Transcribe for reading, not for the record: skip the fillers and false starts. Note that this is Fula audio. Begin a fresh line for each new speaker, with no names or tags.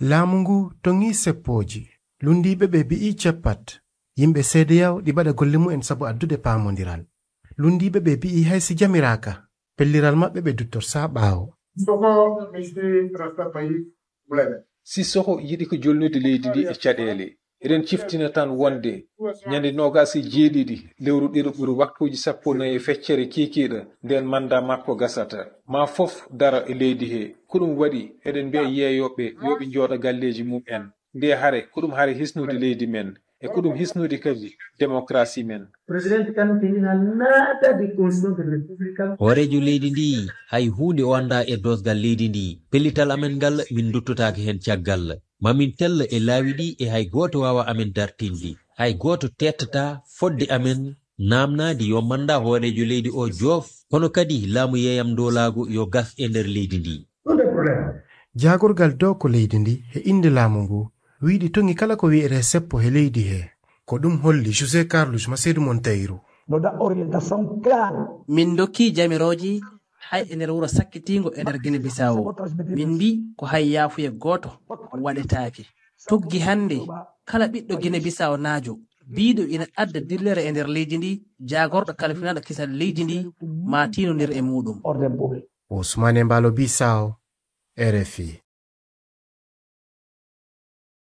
laamu ngu tongi seppoji lundiɓe ɓe bi'i ceppat yimɓe seedeyaw ɗi ɓaɗa golle mu'en sabu addude paamodiral. Lundiɓe ɓe bi'i hay si jamiraka pelliral maɓɓe ɓe duttorsa ɓaawo.
Sissoko yiɗi ko jolnude leydi ndi e caɗeele. Eɗen ciftina tan wonde ñande 27 lewru ɗiɗo waktuuji 14 feccere kiikiiɗo nden manda makko gasata. Ma fof dara e leydi he. Ko ɗum waɗi eɗen mbiya yeeyoɓe yoɓe jooɗo galleji mum'en. Nde hare ko ɗum hare hisnude leydi men e ko ɗum hisnude kadi démocratie men.
Horejo leydi ndi hay hunde o anda e dosgal leydi ndi. Pellital amen ngal min duttotaki hen caggal. Mamin tella e laawi ɗi e hay goto wawa amen dartindi. Hay goto tettata fodde amen namnadi yo manda horejo leydi o joof kono kadi laamu yeyam dolago yo gas e nder leydi ndi.
Jagorgal dow ko leydi ndi e inde laamu ngu wiiɗi tongi kala ko wiyete seppo he leydi he. Ko ɗum holli José Carlos Macedo Monteiro.
Min dokki jamiroji hay e nder wuro sakkitingo e nder Guinée Bissau. Min mbi ko hay yaafuye goto waɗetake. Tuggi hande kala ɓiɗɗo Guinée Bissau naajo biiɗo ina adda dillere e nder leydi ndi jagorɗo kalfinaɗo kisal leydi ndi ma tinodir e muɗum.
Ousmane Embalo Bissau, RFI.